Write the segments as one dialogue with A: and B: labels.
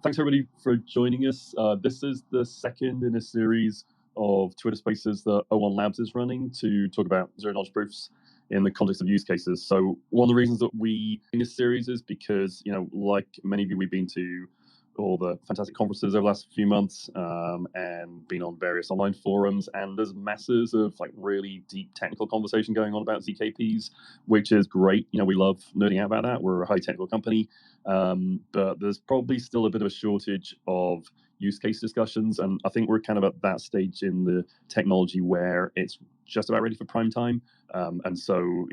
A: Thanks everybody for joining us. This is the second in a series of Twitter Spaces that O1 Labs is running to talk about zero-knowledge proofs in the context of use cases. So one of the reasons that we in this series is because, like many of you, we've been to all the fantastic conferences over the last few months and been on various online forums, and there's masses of really deep technical conversation going on about ZKPs, which is great. We love nerding out about that. We're a high technical company, but there's probably still a bit of a shortage of use case discussions, and I think we're kind of at that stage in the technology where it's just about ready for prime time. And so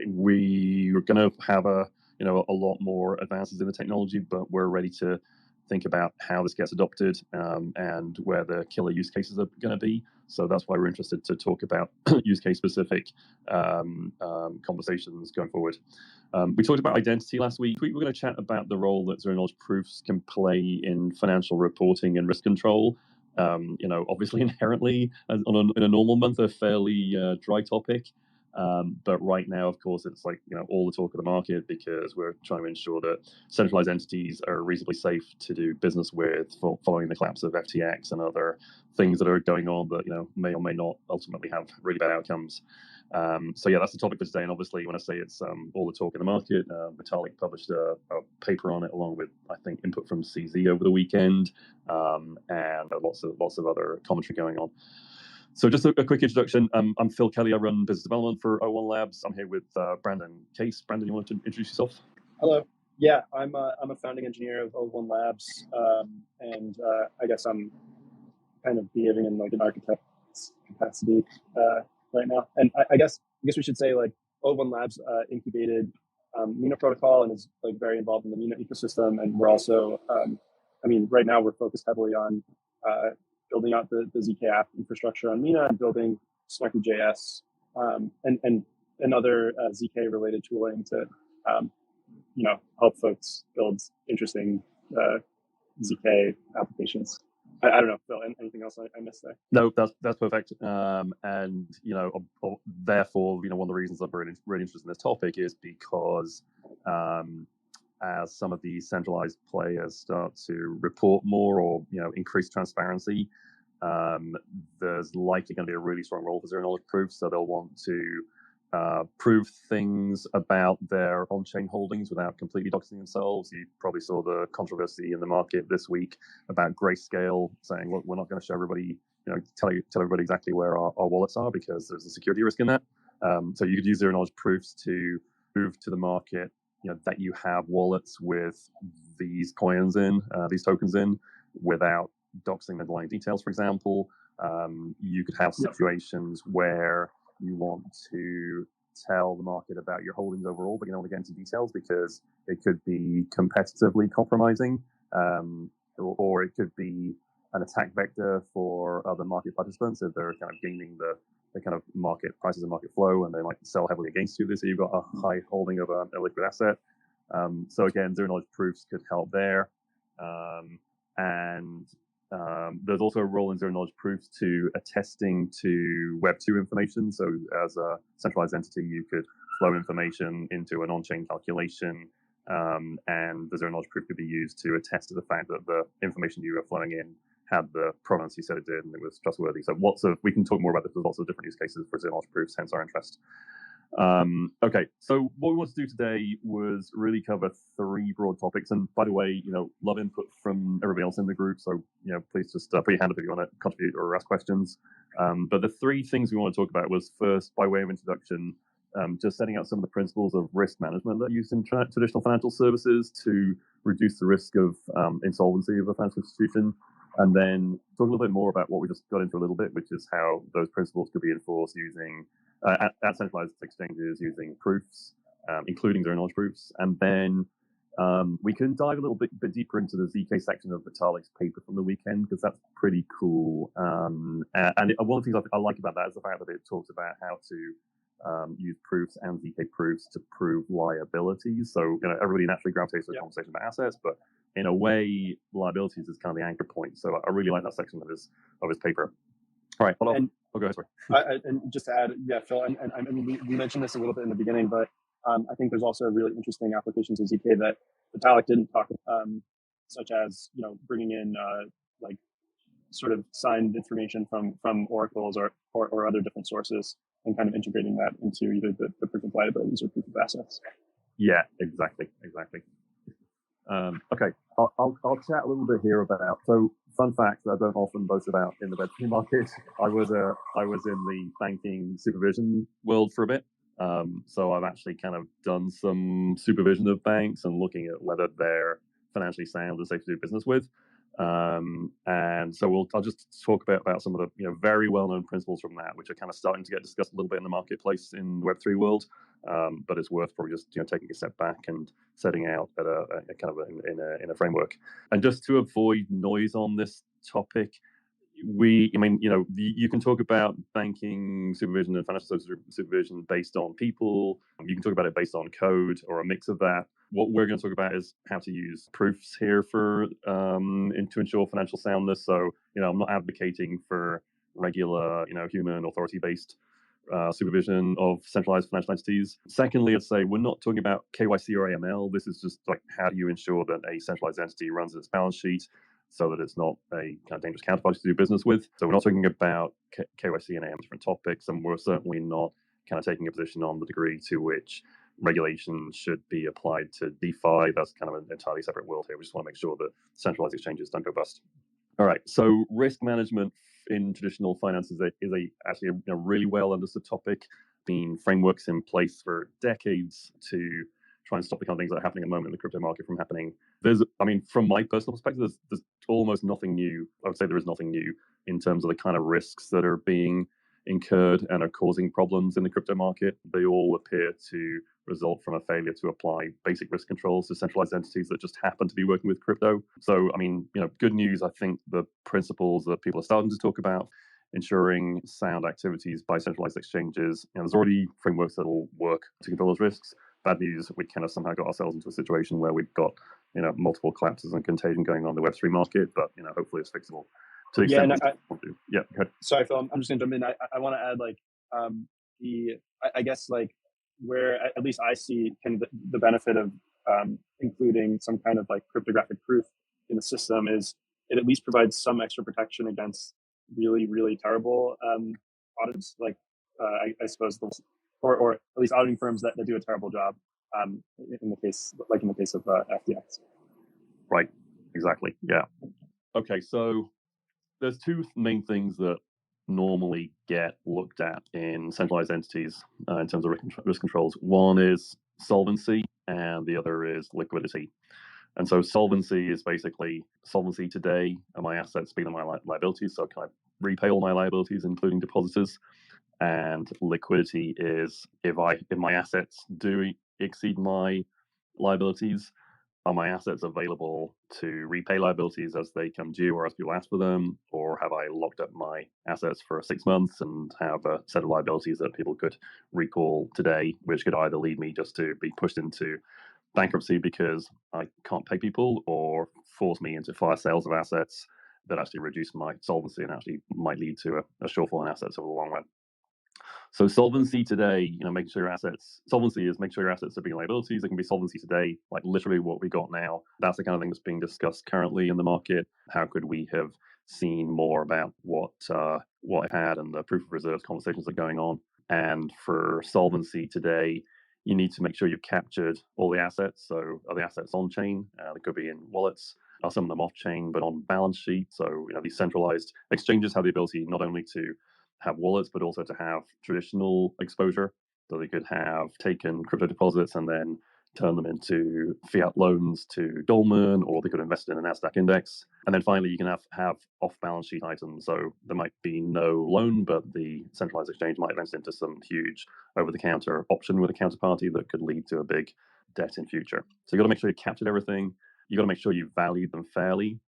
A: we're going to have a lot more advances in the technology, but we're ready to think about how this gets adopted and where the killer use cases are going to be. So that's why we're interested to talk about use case specific conversations going forward. We talked about identity last week. We were going to chat about the role that zero-knowledge proofs can play in financial reporting and risk control. Obviously inherently in a normal month, a fairly dry topic. But right now, of course, it's all the talk of the market because we're trying to ensure that centralized entities are reasonably safe to do business with following the collapse of FTX and other things that are going on that may or may not ultimately have really bad outcomes. So yeah, that's the topic for today. And obviously, when I say it's all the talk in the market, Vitalik published a paper on it along with, I think, input from CZ over the weekend, and lots of other commentary going on. So just a quick introduction. I'm Phil Kelly. I run business development for O1 Labs. I'm here with Brandon Kase. Brandon, you want to introduce yourself?
B: Hello. Yeah, I'm a founding engineer of O1 Labs, and I guess I'm kind of behaving in an architect's capacity right now. And I guess we should say O1 Labs incubated Mina protocol and is very involved in the Mina ecosystem. And we're also, right now we're focused heavily on building out the ZK app infrastructure on Mina and building Snarky.js and other ZK related tooling to help folks build interesting ZK applications. I don't know, Phil, anything else I missed there?
A: No, that's perfect. And therefore, one of the reasons I'm really interested in this topic is because as some of these centralized players start to report more or increase transparency, there's likely going to be a really strong role for zero-knowledge proofs. So they'll want to prove things about their on-chain holdings without completely doxing themselves. You probably saw the controversy in the market this week about Grayscale saying, look, we're not going to show everybody, tell everybody exactly where our wallets are because there's a security risk in that. So you could use zero-knowledge proofs to prove to the market that you have wallets with these coins in, these tokens in, without doxing the underlying details, for example. You could have situations where you want to tell the market about your holdings overall, but you don't want to get into details because it could be competitively compromising, or it could be an attack vector for other market participants if they're kind of gaining the kind of market prices and market flow, and they might sell heavily against you. So you've got a high holding of a liquid asset. So again, zero-knowledge proofs could help there. And there's also a role in zero-knowledge proofs to attesting to Web 2 information. So as a centralized entity, you could flow information into an on-chain calculation, and the zero-knowledge proof could be used to attest to the fact that the information you were flowing in had the provenance you said it did, and it was trustworthy. So we can talk more about this. There's lots of different use cases for zero-knowledge proofs, hence our interest. Okay, so what we want to do today was really cover three broad topics. And by the way, love input from everybody else in the group. So, please just put your hand up if you want to contribute or ask questions. But the three things we want to talk about was first, by way of introduction, just setting out some of the principles of risk management that are used in traditional financial services to reduce the risk of insolvency of a financial institution. And then talk a little bit more about what we just got into a little bit, which is how those principles could be enforced using at centralized exchanges using proofs, including zero-knowledge proofs. And then we can dive a little bit deeper into the ZK section of Vitalik's paper from the weekend, because that's pretty cool. And one of the things I like about that is the fact that it talks about how to use proofs and ZK proofs to prove liabilities. So everybody naturally gravitates to a conversation about assets, but in a way, liabilities is kind of the anchor point. So I really like that section of his paper. All right, hold on. Go ahead, sorry.
B: And just to add, Phil, and I mean, we mentioned this a little bit in the beginning, but I think there's also really interesting applications of ZK that Vitalik didn't talk such as bringing in like sort of signed information from oracles or other different sources, and kind of integrating that into either the proof of liabilities or proof of assets.
A: Yeah, exactly. Okay, I'll chat a little bit here about. So, fun fact that I don't often boast about in the Web3 market. I was in the banking supervision world for a bit. So I've actually kind of done some supervision of banks and looking at whether they're financially sound and safe to do business with. And so I'll just talk about some of the very well-known principles from that, which are kind of starting to get discussed a little bit in the marketplace in the Web3 world. But it's worth probably just taking a step back and setting out at a kind of in a framework. And just to avoid noise on this topic, you can talk about banking supervision and financial services supervision based on people. You can talk about it based on code or a mix of that. What we're going to talk about is how to use proofs here to ensure financial soundness. So, I'm not advocating for regular, human authority-based supervision of centralized financial entities. Secondly, I'd say we're not talking about KYC or AML. This is just like, how do you ensure that a centralized entity runs its balance sheet so that it's not a kind of dangerous counterparty to do business with. So we're not talking about KYC and AML, different topics, and we're certainly not kind of taking a position on the degree to which regulation should be applied to DeFi. That's kind of an entirely separate world here. We just want to make sure that centralized exchanges don't go bust. All right, so risk management in traditional finance is actually a really well understood topic. Been frameworks in place for decades to try and stop the kind of things that are happening at the moment in the crypto market from happening. From my personal perspective, there's almost nothing new. I would say there is nothing new in terms of the kind of risks that are being incurred and are causing problems in the crypto market. They all appear to result from a failure to apply basic risk controls to centralized entities that just happen to be working with crypto. So, good news, I think the principles that people are starting to talk about, ensuring sound activities by centralized exchanges, there's already frameworks that will work to control those risks. Bad news, we kind of somehow got ourselves into a situation where we've got, multiple collapses and contagion going on in the Web3 market, but, hopefully it's fixable. To the extent go ahead.
B: Sorry, Phil, I'm just going to jump in. I want to add, I guess, where at least I see kind of the benefit of including some kind of cryptographic proof in the system is it at least provides some extra protection against really, really terrible audits, I suppose, or at least auditing firms that do a terrible job in the case of FTX.
A: Right, exactly, yeah. Okay, so there's two main things that normally get looked at in centralized entities in terms of risk controls. One is solvency, and the other is liquidity. And so solvency is basically solvency today, are my assets bigger than my liabilities? So can I repay all my liabilities, including depositors? And liquidity is if my assets do exceed my liabilities, are my assets available to repay liabilities as they come due or as people ask for them? Or have I locked up my assets for 6 months and have a set of liabilities that people could recall today, which could either lead me just to be pushed into bankruptcy because I can't pay people, or force me into fire sales of assets that actually reduce my solvency and actually might lead to a shortfall in assets over the long run. So solvency today, solvency is make sure your assets are being liabilities. It can be solvency today, like literally what we got now. That's the kind of thing that's being discussed currently in the market. How could we have seen more about what I've had and the proof of reserves conversations that are going on? And for solvency today, you need to make sure you've captured all the assets. So are the assets on chain? They could be in wallets. Are some of them off chain but on balance sheet? So these centralized exchanges have the ability not only to have wallets, but also to have traditional exposure. So they could have taken crypto deposits and then turn them into fiat loans to Goldman, or they could invest in a NASDAQ index. And then finally, you can have off-balance sheet items. So there might be no loan, but the centralized exchange might invest into some huge over-the-counter option with a counterparty that could lead to a big debt in future. So you've got to make sure you captured everything. You've got to make sure you valued them fairly.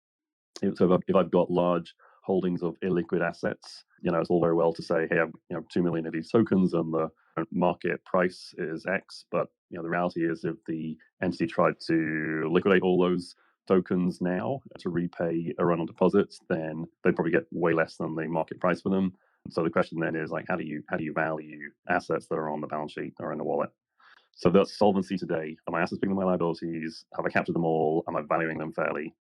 A: So if I've got large holdings of illiquid assets, it's all very well to say, hey, I've 2 million of these tokens and the market price is X. But the reality is, if the entity tried to liquidate all those tokens now to repay a run on deposits, then they'd probably get way less than the market price for them. So the question then is, how do you value assets that are on the balance sheet or in the wallet? So that's solvency today. Are my assets bigger than my liabilities? Have I captured them all? Am I valuing them fairly?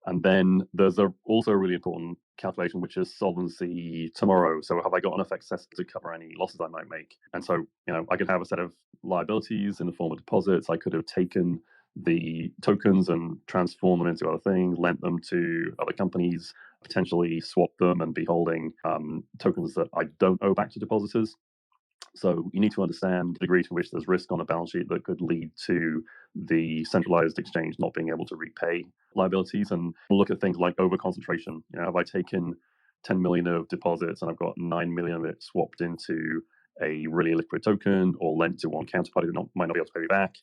A: And then there's also a really important calculation, which is solvency tomorrow. So have I got enough excess to cover any losses I might make? And so, I could have a set of liabilities in the form of deposits. I could have taken the tokens and transformed them into other things, lent them to other companies, potentially swap them and be holding tokens that I don't owe back to depositors. So you need to understand the degree to which there's risk on a balance sheet that could lead to the centralized exchange not being able to repay liabilities, and look at things like overconcentration. Have I taken 10 million of deposits and I've got 9 million of it swapped into a really liquid token or lent to one counterparty that might not be able to pay me back?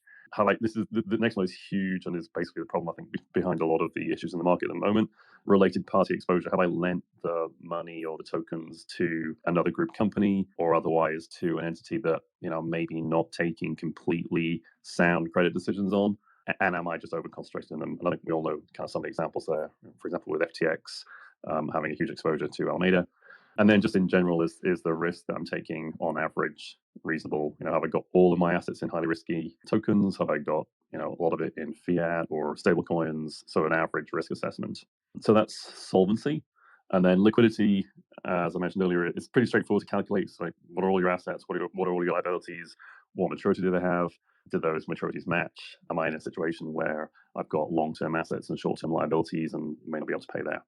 A: This is the next one is huge and is basically the problem I think behind a lot of the issues in the market at the moment. Related party exposure. Have I lent the money or the tokens to another group company or otherwise to an entity that maybe not taking completely sound credit decisions on? And am I just over concentrated in them? And I think we all know kind of some of the examples there. For example, with FTX having a huge exposure to Alameda. And then just in general, is the risk that I'm taking on average reasonable? Have I got all of my assets in highly risky tokens? Have I got a lot of it in fiat or stable coins? So an average risk assessment. So that's solvency. And then liquidity, as I mentioned earlier, it's pretty straightforward to calculate. So like, what are all your assets? What are all your liabilities? What maturity do they have? Do those maturities match? Am I in a situation where I've got long-term assets and short-term liabilities and may not be able to pay there?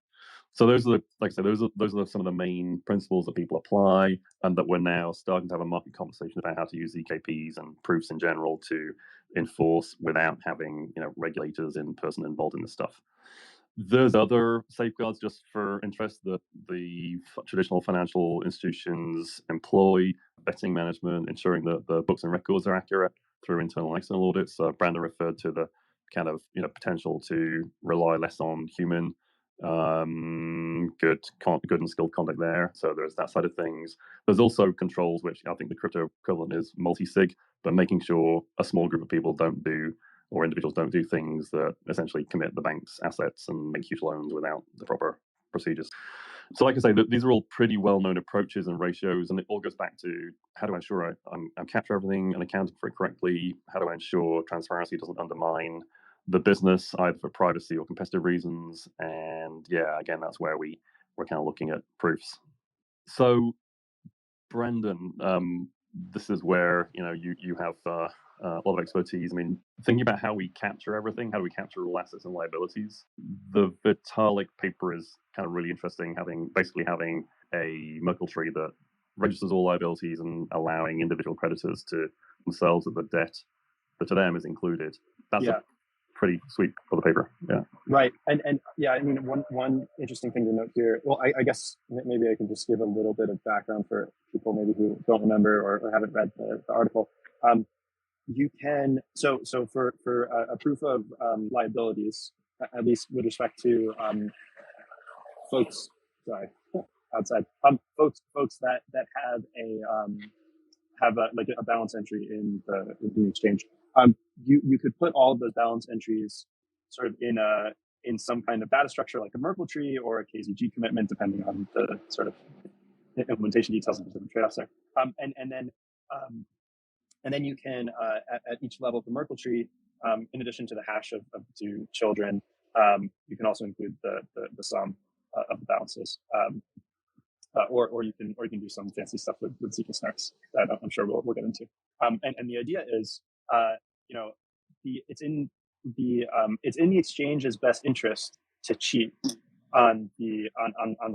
A: So those are, like I said, those are some of the main principles that people apply, and that we're now starting to have a market conversation about how to use EKPs and proofs in general to enforce without having regulators in person involved in this stuff. There's other safeguards just for interest that the traditional financial institutions employ: vetting management, ensuring that the books and records are accurate through internal and external audits. Brandon referred to the kind of potential to rely less on human good and skilled conduct there. So there's that side of things. There's also controls, which I think the crypto equivalent is multi-sig, but making sure a small group of people or individuals don't do things that essentially commit the bank's assets and make huge loans without the proper procedures. So like I say, these are all pretty well-known approaches and ratios, and it all goes back to how do I ensure I'm capturing everything and accounting for it correctly? How do I ensure transparency doesn't undermine the business, either for privacy or competitive reasons? And yeah, again, that's where we're kind of looking at proofs. So, Brendan, this is where you have a lot of expertise. I mean, thinking about how we capture everything, how do we capture all assets and liabilities? The Vitalik paper is kind of really interesting, basically having a Merkle tree that registers all liabilities and allowing individual creditors to themselves that the debt that to them is included. That's a pretty sweet for the paper. Yeah.
B: Right. And yeah, I mean, one interesting thing to note here, well, I guess maybe I can just give a little bit of background for people maybe who don't remember or haven't read the article. You can, so for a proof of liabilities, at least with respect to folks, sorry, outside, folks that have like a balance entry in the exchange. You could put all of those balance entries sort of in some kind of data structure like a Merkle tree or a KZG commitment, depending on the sort of implementation details and the trade-offs there. And then you can, at each level of the Merkle tree, in addition to the hash of two children, you can also include the sum of the balances. Or you can do some fancy stuff with sequence snarks that I'm sure we'll get into. And the idea is, it's in the exchange's best interest to cheat on the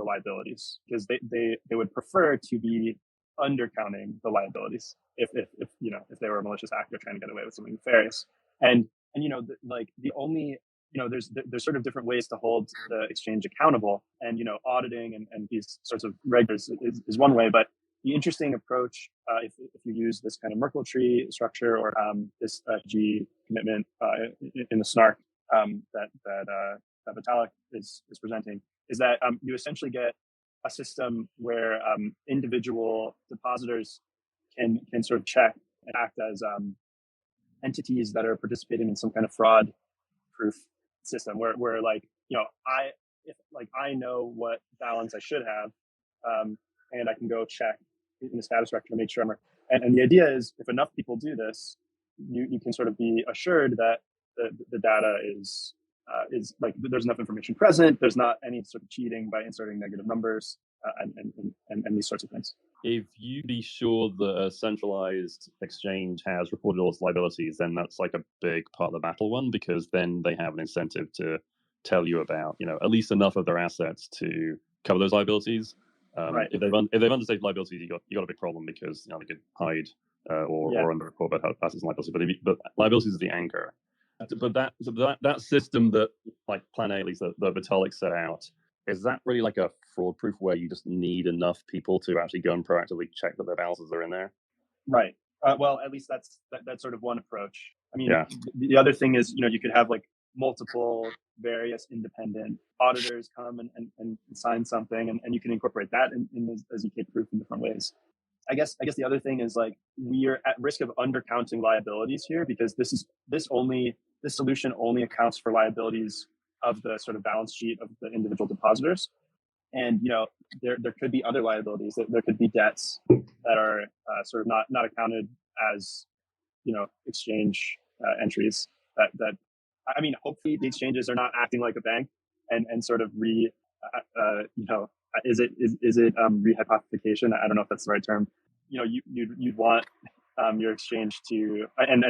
B: liabilities, because they would prefer to be undercounting the liabilities if they were a malicious actor trying to get away with something nefarious. And the only there's sort of different ways to hold the exchange accountable, and auditing and these sorts of regulars is one way. But the interesting approach, if you use this kind of Merkle tree structure or this G commitment in the snark that Vitalik is presenting, is that you essentially get a system where individual depositors can sort of check and act as entities that are participating in some kind of fraud proof system where I know what balance I should have, and I can go check in the status structure to make sure and the idea is, if enough people do this, you can sort of be assured that the data is is like there's enough information present. There's not any sort of cheating by inserting negative numbers and these sorts of things.
A: If you be sure that a centralized exchange has reported all its liabilities, then that's like a big part of the battle one, because then they have an incentive to tell you about, at least enough of their assets to cover those liabilities.
B: Right.
A: If they've understated liabilities, you got a big problem, because they could hide or underreport about assets and liabilities. But liabilities is the anchor. But that system that, like Plan A, at least that Vitalik set out, is that really like a fraud proof where you just need enough people to actually go and proactively check that their balances are in there?
B: Right. Well, at least that's sort of one approach. I mean, the other thing is, you could have like multiple various independent auditors come and sign something, and you can incorporate that in the ZK proof in different ways. I guess the other thing is, like, we are at risk of undercounting liabilities here, because this solution only accounts for liabilities of the sort of balance sheet of the individual depositors. And there could be other liabilities. There could be debts that are sort of not accounted as exchange entries. That I mean, hopefully the exchanges are not acting like a bank and sort of is it rehypothecation? I don't know if that's the right term. You'd want your exchange to, and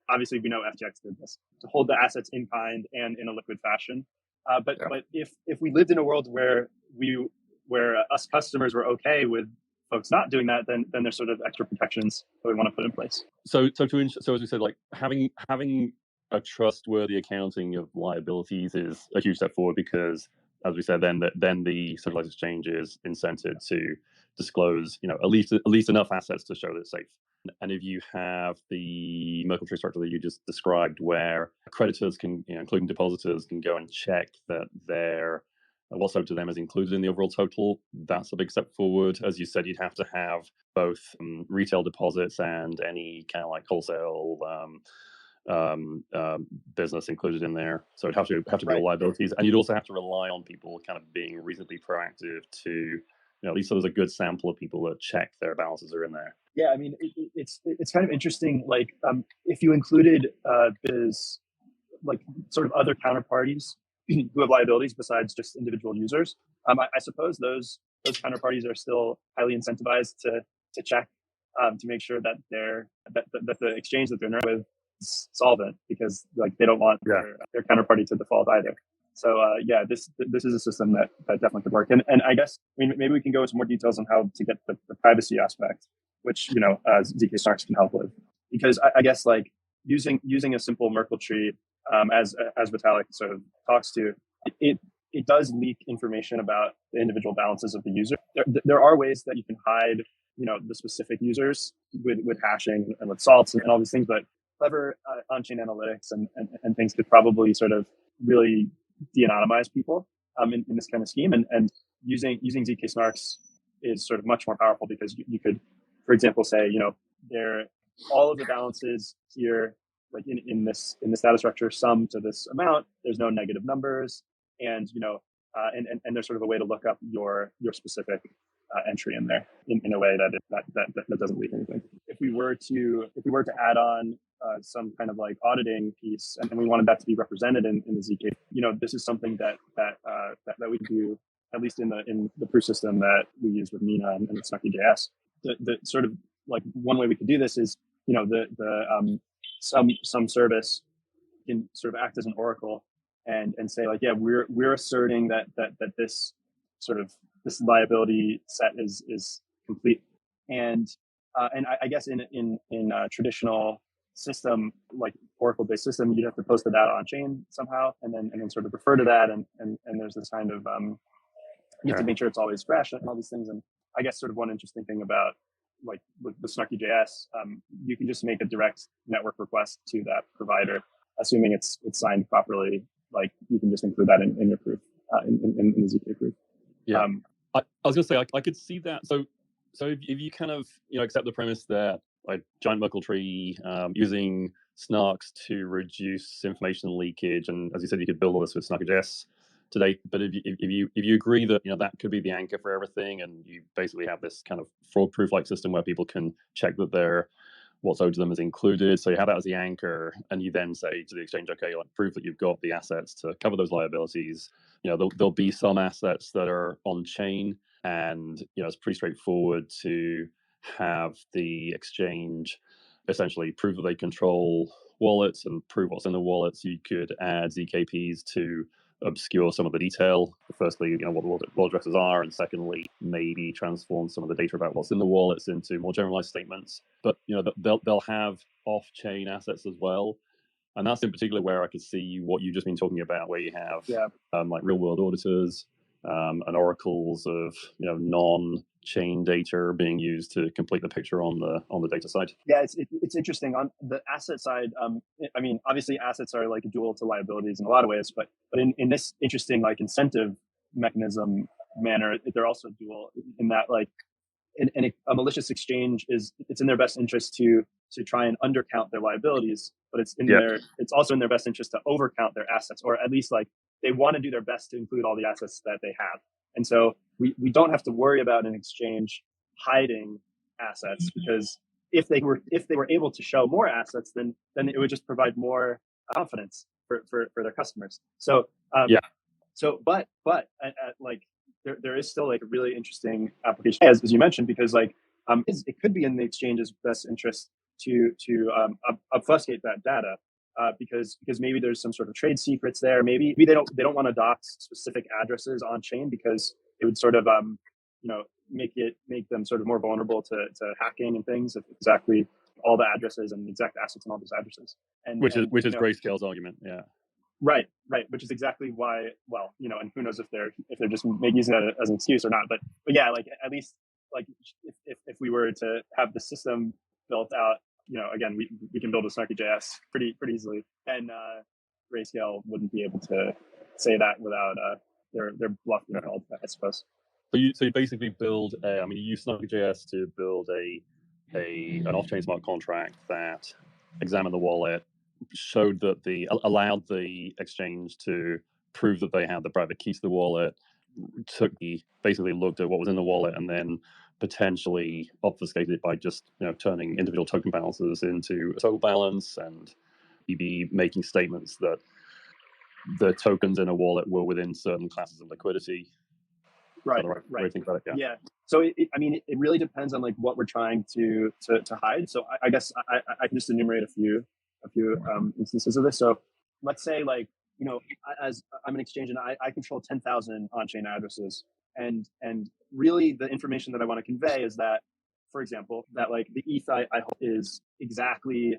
B: obviously we know FTX did this, to hold the assets in kind and in a liquid fashion. But if we lived in a world where us customers were okay with folks not doing that, then there's sort of extra protections that we want to put in place.
A: So as we said, like having a trustworthy accounting of liabilities is a huge step forward, because, as we said, then the centralized exchange is incented to disclose, at least enough assets to show that it's safe. And if you have the Merkle tree structure that you just described, where creditors can, including depositors, can go and check that what's owed to them is included in the overall total, that's a big step forward. As you said, you'd have to have both retail deposits and any kind of like wholesale business included in there. So it'd have to be all liabilities, and you'd also have to rely on people kind of being reasonably proactive to, at least so there's a good sample of people that check their balances are in there.
B: Yeah, I mean, it's kind of interesting. Like, if you included biz, like sort of other counterparties who have liabilities besides just individual users, I suppose those counterparties are still highly incentivized to check to make sure that the exchange that they're with is solvent, because like they don't want their counterparty to default either. So this is a system that definitely could work. And I guess, maybe we can go into more details on how to get the privacy aspect, which ZK Snarks can help with, because I guess like using a simple Merkle tree, as Vitalik sort of talks to, it does leak information about the individual balances of the user. There are ways that you can hide the specific users with hashing and with salts and all these things, but clever on-chain analytics and things could probably sort of really de-anonymize people in this kind of scheme. And using ZK Snarks is sort of much more powerful, because you could, for example, say, all of the balances here, like in this data structure, sum to this amount. There's no negative numbers, and and there's sort of a way to look up your specific entry in there in a way that doesn't leak anything. If we were to add on some kind of like auditing piece, and we wanted that to be represented in the ZK, this is something that we can do, at least in the proof system that we use with Mina and Snarky.js. The sort of like one way we could do this is, some service can sort of act as an oracle and say, like, yeah, we're asserting that this sort of this liability set is complete. And I guess in a traditional system, like Oracle-based system, you'd have to post the data on chain somehow, and then sort of refer to that, and there's this kind of you have to make sure it's always fresh and all these things. And I guess sort of one interesting thing about, like, with Snarky.js, you can just make a direct network request to that provider, assuming it's signed properly. Like, you can just include that in your proof, in the ZK proof.
A: Yeah, I was going to say I could see that. So if you kind of accept the premise that, like, giant Merkle tree using Snarks to reduce information leakage, and as you said, you could build all this with Snarky.js today. But if you agree that that could be the anchor for everything, and you basically have this kind of fraud proof like system where people can check that their what's owed to them is included. So you have that as the anchor, and you then say to the exchange, okay, like prove that you've got the assets to cover those liabilities. There'll be some assets that are on chain, and it's pretty straightforward to have the exchange essentially prove that they control wallets and prove what's in the wallets. You could add ZKPs to obscure some of the detail. Firstly, what the wallet addresses are, and secondly, maybe transform some of the data about what's in the wallets into more generalized statements. But they'll have off-chain assets as well, and that's in particular where I could see what you've just been talking about, where you have like real-world auditors and oracles of non-chain data being used to complete the picture on the data side.
B: Yeah, it's interesting on the asset side. I mean, obviously, assets are like dual to liabilities in a lot of ways, but in this interesting like incentive mechanism manner, they're also dual in that like a malicious exchange it's in their best interest to try and undercount their liabilities, but it's also in their best interest to overcount their assets, or at least like they want to do their best to include all the assets that they have. And so we don't have to worry about an exchange hiding assets, because if they were able to show more assets, then it would just provide more confidence for their customers. So but like there is still like a really interesting application, as you mentioned, because like it could be in the exchange's best interest to obfuscate that data, because maybe there's some sort of trade secrets there. Maybe they don't want to dox specific addresses on chain, because it would sort of make them sort of more vulnerable to hacking and things, if exactly all the addresses and the exact assets and all those addresses. And
A: which is Grayscale's argument. Yeah.
B: Right, which is exactly why. Well, and who knows if they're just using that as an excuse or not. But yeah, like at least like if we were to have the system built out, again, we can build a Snarky.js pretty easily, and Grayscale wouldn't be able to say that without their bluff being called, I suppose.
A: So you basically build you use Snarky.js to build an off-chain smart contract that examined the wallet, showed that allowed the exchange to prove that they had the private key to the wallet, basically looked at what was in the wallet, and then potentially obfuscated it by just turning individual token balances into a total balance, and maybe making statements that the tokens in a wallet were within certain classes of liquidity.
B: Right.
A: Way to think about it,
B: yeah. So it really depends on like what we're trying to hide. So I guess I can just enumerate a few instances of this. So let's say like as I'm an exchange and I control 10,000 on-chain addresses, and really the information that I want to convey is that, for example, that like the ETH I hold is exactly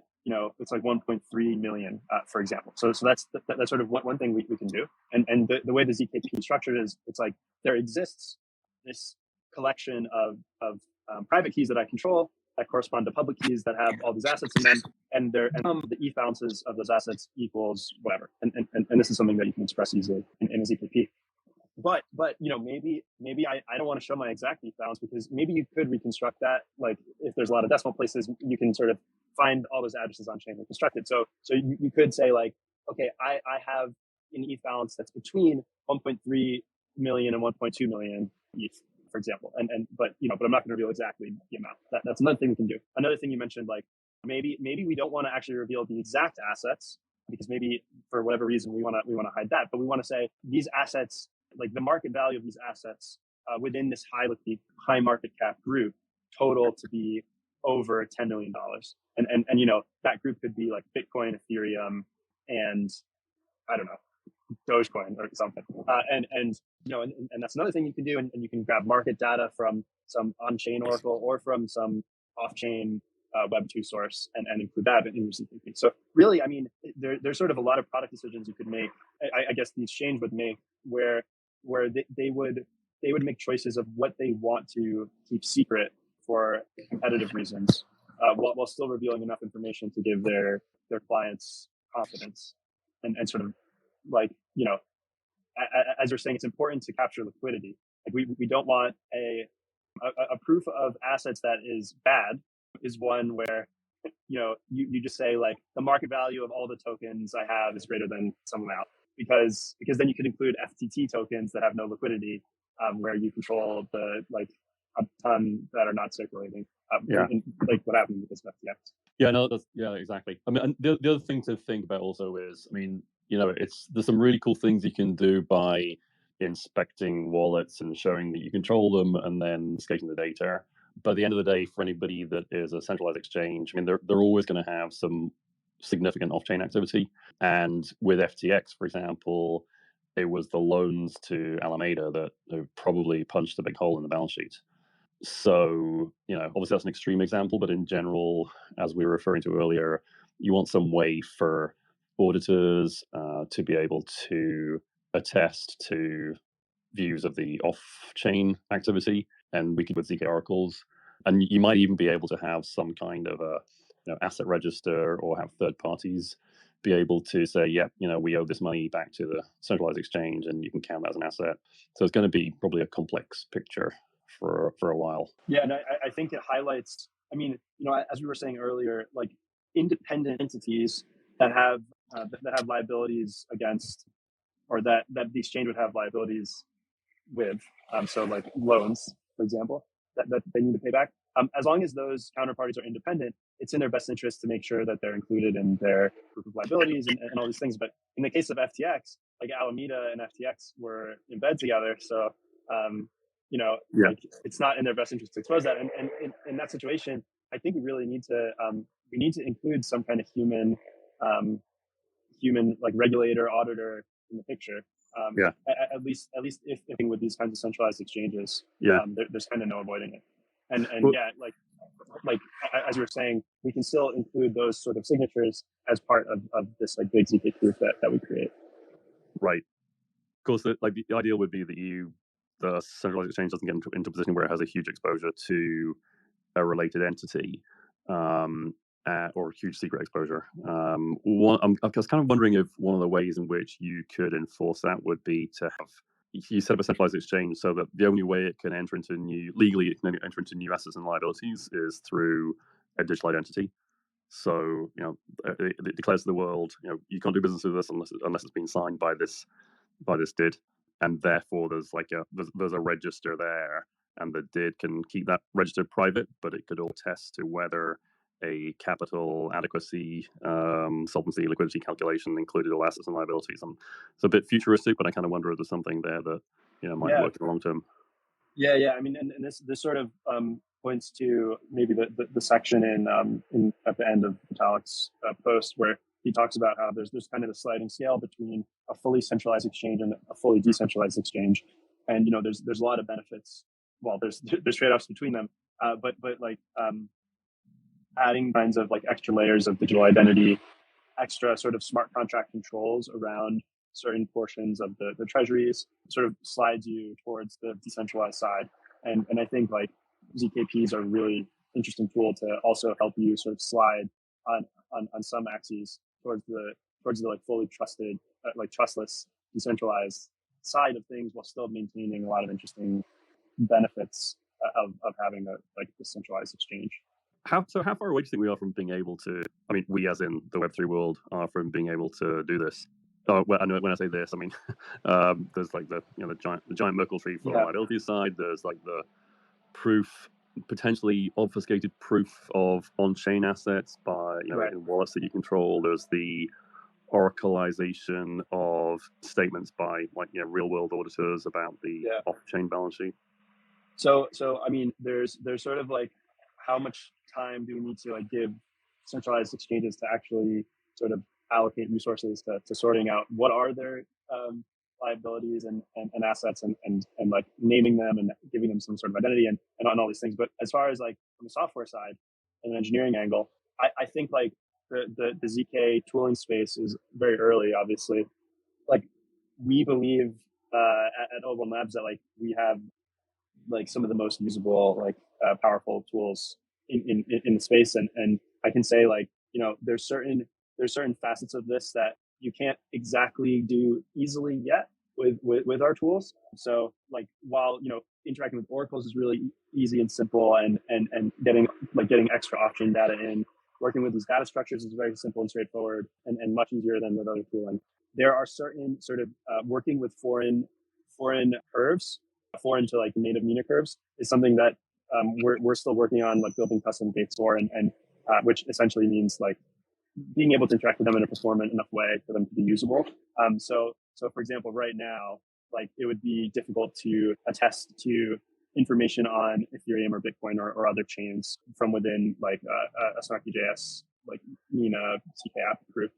B: it's like 1.3 million, for example. So that's sort of one thing we can do. And the way the ZKP is structured is it's like there exists this collection of private keys that I control that correspond to public keys that have all these assets in them, and the ETH balances of those assets equals whatever. And this is something that you can express easily in a ZKP. But maybe I don't want to show my exact ETH balance, because maybe you could reconstruct that. Like if there's a lot of decimal places, you can sort of find all those addresses on chain and reconstruct it. So you could say like, okay, I have an ETH balance that's between 1.3 million and 1.2 million ETH, for example. But I'm not going to reveal exactly the amount. That's another thing we can do. Another thing you mentioned, like maybe we don't want to actually reveal the exact assets, because maybe for whatever reason we want to hide that, but we want to say these assets, like the market value of these assets within this high market cap group, total to be over $10 million. And that group could be like Bitcoin, Ethereum, and I don't know, Dogecoin or something. And that's another thing you can do. And you can grab market data from some on-chain oracle or from some off-chain Web2 source and include that in your ZKP. So really, there's sort of a lot of product decisions you could make. I guess the exchange would make where they would make choices of what they want to keep secret for competitive reasons, while still revealing enough information to give their clients confidence, and sort of like as you're saying, it's important to capture liquidity. Like we don't want a proof of assets that is bad is one where you just say like the market value of all the tokens I have is greater than some amount, because then you could include FTT tokens that have no liquidity, where you control the like a ton that are not circulating.
A: Yeah.
B: Like what happened with this FTX.
A: Yeah, no, yeah, exactly. I mean, and the other thing to think about also is, I mean, there's some really cool things you can do by inspecting wallets and showing that you control them and then scaling the data. But at the end of the day, for anybody that is a centralized exchange, I mean, they're always going to have some significant off-chain activity. And with FTX, for example, it was the loans to Alameda that probably punched a big hole in the balance sheet. So, obviously that's an extreme example, but in general, as we were referring to earlier, you want some way for auditors to be able to attest to views of the off-chain activity, and we could with ZK oracles, and you might even be able to have some kind of a asset register or have third parties be able to say, yeah, we owe this money back to the centralized exchange, and you can count that as an asset. So it's going to be probably a complex picture for a while.
B: Yeah, and I think it highlights. I mean, as we were saying earlier, like independent entities that have liabilities against, or that the exchange would have liabilities with. So like loans, for example, that they need to pay back. As long as those counterparties are independent, it's in their best interest to make sure that they're included in their proof of liabilities and all these things. But in the case of FTX, like Alameda and FTX were in bed together, so like it's not in their best interest to expose that. And in that situation, I think we really need to include some kind of human like regulator, auditor in the picture. At least if with these kinds of centralized exchanges, there's kind of no avoiding it. And well, like as you were saying, we can still include those sort of signatures as part of this like big ZK proof that we create.
A: Right. Of course, the ideal would be that the centralized exchange doesn't get into a position where it has a huge exposure to a related entity. Or huge secret exposure. I was kind of wondering if one of the ways in which you could enforce that would be to have you set up a centralized exchange so that the only way it can enter into legally new assets and liabilities is through a digital identity. So it declares to the world, you can't do business with this unless it's been signed by this DID, and therefore there's a register there, and the DID can keep that register private, but it could all attest to whether a capital adequacy, solvency, liquidity calculation included all assets and liabilities. It's a bit futuristic, but I kind of wonder if there's something there that might work in the long term.
B: Yeah. I mean, and this sort of points to maybe the section in at the end of Vitalik's post where he talks about how there's kind of a sliding scale between a fully centralized exchange and a fully decentralized exchange, and there's a lot of benefits. Well, there's trade-offs between them, but like adding kinds of like extra layers of digital identity, extra sort of smart contract controls around certain portions of the treasuries sort of slides you towards the decentralized side. And I think like ZKPs are a really interesting tool to also help you sort of slide on some axes towards the like fully trusted, like trustless, decentralized side of things, while still maintaining a lot of interesting benefits of having a decentralized exchange.
A: How far away do you think we are from being able to? I mean, we as in the Web3 world are from being able to do this. Well, when I say this, I mean there's like the giant Merkle tree for the liability side. There's like the proof, potentially obfuscated proof of on-chain assets by in wallets that you control. There's the oracleization of statements by real-world auditors about the off-chain balance sheet.
B: So I mean, there's sort of like how much time do we need to like give centralized exchanges to actually sort of allocate resources to sorting out what are their liabilities and assets and like naming them and giving them some sort of identity and on all these things. But as far as like from the software side and an engineering angle, I think like the ZK tooling space is very early, obviously. Like we believe at O1 Labs that like we have like some of the most usable, like powerful tools in the space. And I can say like, there's certain facets of this that you can't exactly do easily yet with our tools. So like, while, interacting with oracles is really easy and simple and getting extra off-chain data in, working with these data structures is very simple and straightforward and much easier than with other tooling. There are certain sort of working with foreign curves, foreign to like native Mina curves is something that we're still working on like building custom gates for, and which essentially means like being able to interact with them in a performant enough way for them to be usable. So for example, right now, like it would be difficult to attest to information on Ethereum or Bitcoin or other chains from within like a Snarky.js like Nina CK app group.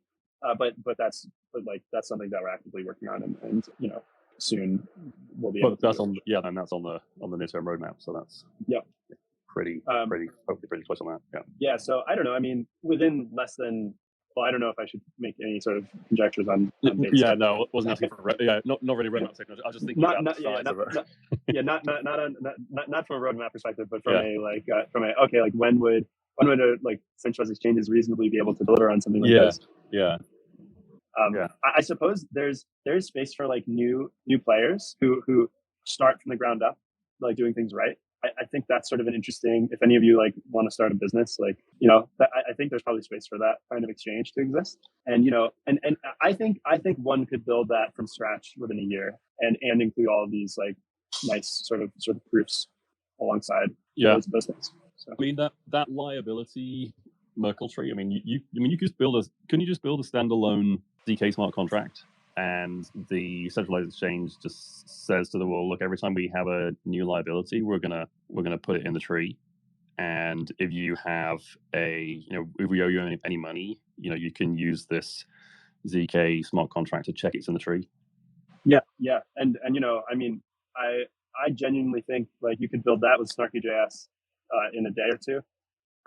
B: But that's something that we're actively working on, and soon we'll be able to.
A: That's on that's on the near-term roadmap. So that's pretty hopefully pretty close on that.
B: Yeah. So I don't know. I mean, within less than. Well, I don't know if I should make any sort of conjectures on dates.
A: Yeah, no, it wasn't asking for not really roadmap technology. I was just thinking about the size of it.
B: Not from a roadmap perspective, but from when would a like centralized exchanges reasonably be able to deliver on something like this? I suppose there's space for like new players who start from the ground up, like doing things right. I think that's sort of an interesting, if any of you like want to start a business, like, I think there's probably space for that kind of exchange to exist. And, and I think one could build that from scratch within a year and include all of these like nice sort of proofs alongside those things. So.
A: I mean, that liability Merkle tree, I mean, you could couldn't you just build a standalone ZK smart contract? And the centralized exchange just says to the world, look, every time we have a new liability, we're gonna put it in the tree. And if you have if we owe you any money, you can use this ZK smart contract to check it's in the tree.
B: Yeah. And I mean, I genuinely think like you could build that with Snarky.js in a day or two.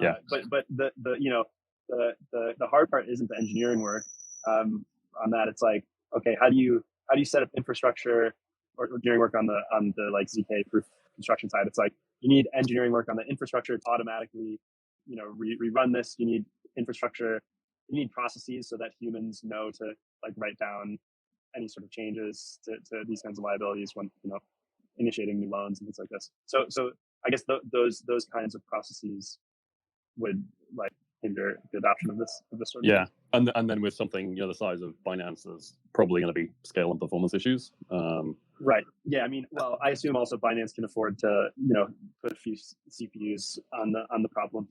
A: Yeah.
B: But the hard part isn't the engineering work. On that, it's like, okay, how do you set up infrastructure or engineering work on the like ZK proof construction side? It's like you need engineering work on the infrastructure to automatically, rerun this. You need infrastructure, you need processes so that humans know to like write down any sort of changes to these kinds of liabilities when initiating new loans and things like this. So I guess those kinds of processes would like hinder the adoption of this sort of thing.
A: And then with something the size of Binance, there's probably going to be scale and performance issues.
B: Right. Yeah. I mean, well, I assume also Binance can afford to put a few CPUs on the problem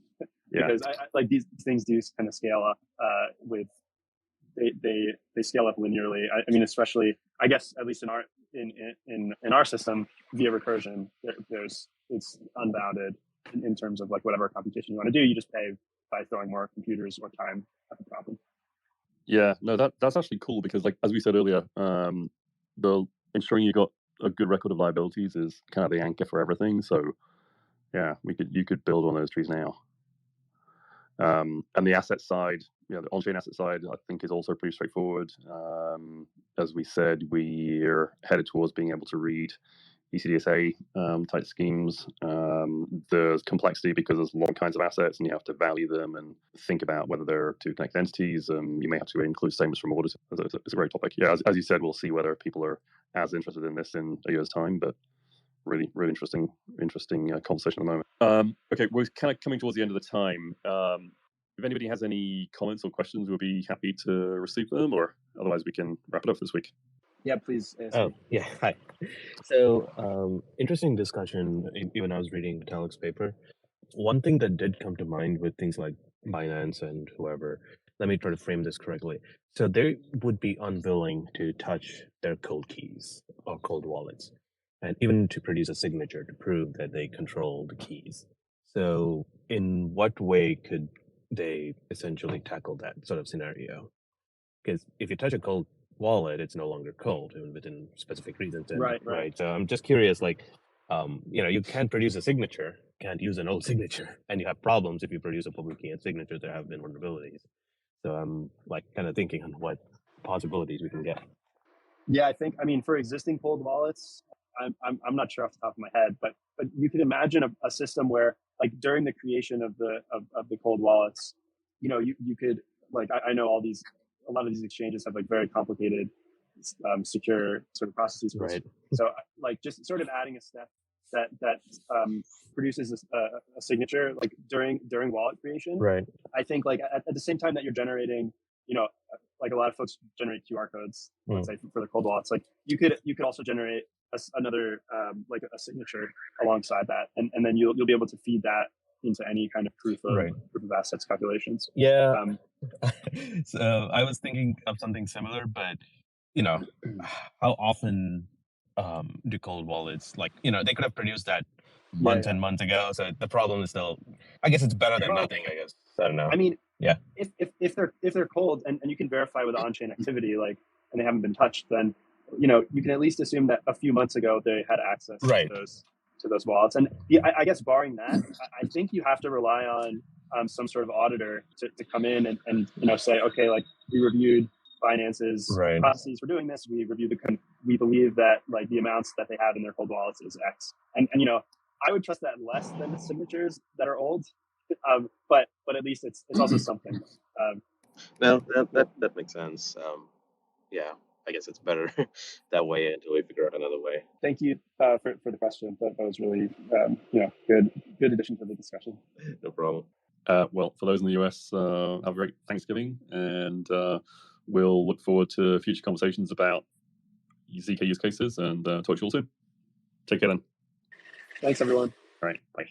B: because I like these things do kind of scale up with they scale up linearly. I mean, especially I guess at least in our system via recursion, it's unbounded in terms of like whatever computation you want to do. You just pay by throwing more computers or time at the problem.
A: Yeah, no, that's actually cool because, like as we said earlier, the ensuring you got a good record of liabilities is kind of the anchor for everything. So, yeah, you could build on those trees now. And the asset side, the on-chain asset side, I think is also pretty straightforward. As we said, we're headed towards being able to read ECDSA type schemes. There's complexity because there's a lot of kinds of assets and you have to value them and think about whether they're two connected entities. You may have to include statements from auditors. It's a great topic. Yeah, as you said, we'll see whether people are as interested in this in a year's time, but really interesting conversation at the moment. Okay, we're kind of coming towards the end of the time. If anybody has any comments or questions, we'll be happy to receive them, or otherwise we can wrap it up this week.
B: Yeah, please.
C: Oh, yeah. Hi. So, interesting discussion. Even I was reading Vitalik's paper. One thing that did come to mind with things like Binance and whoever, let me try to frame this correctly. So they would be unwilling to touch their cold keys or cold wallets, and even to produce a signature to prove that they control the keys. So in what way could they essentially tackle that sort of scenario? Because if you touch a cold wallet, it's no longer cold, even within specific reasons. And,
B: right.
C: So I'm just curious, like, you can't produce a signature, can't use an old signature, and you have problems if you produce a public key and signature. There have been vulnerabilities. So I'm like kind of thinking on what possibilities we can get.
B: Yeah, I mean, for existing cold wallets, I'm not sure off the top of my head, but you could imagine a system where, like, during the creation of the cold wallets, you could, like, I know a lot of these exchanges have like very complicated, secure sort of processes.
C: Right.
B: So, like, just sort of adding a step that produces a signature like during wallet creation.
C: Right.
B: I think like at the same time that you're generating, like a lot of folks generate QR codes, let's say for the cold wallets. Like you could also generate another like a signature alongside that, and then you'll be able to feed that into any kind of proof of assets calculations.
C: Yeah. So I was thinking of something similar, but how often do cold wallets, like, they could have produced that months and months ago. So the problem is still, I guess it's better than nothing, I guess. I don't know.
B: I mean,
C: yeah,
B: if they're cold and you can verify with on-chain activity, like, and they haven't been touched, then you can at least assume that a few months ago they had access to those wallets. And I guess barring that, I think you have to rely on some sort of auditor to come in and say, okay, like, we reviewed Binance's processes for doing this. We reviewed we believe that, like, the amounts that they have in their cold wallets is X. And I would trust that less than the signatures that are old. But at least it's also something.
D: No, that makes sense. Yeah, I guess it's better that way until we figure out another way.
B: Thank you for the question. That was really good addition to the discussion.
D: No problem.
A: Well, for those in the US, have a great Thanksgiving, and we'll look forward to future conversations about ZK use cases, and talk to you all soon. Take care then.
B: Thanks, everyone.
A: All right, bye.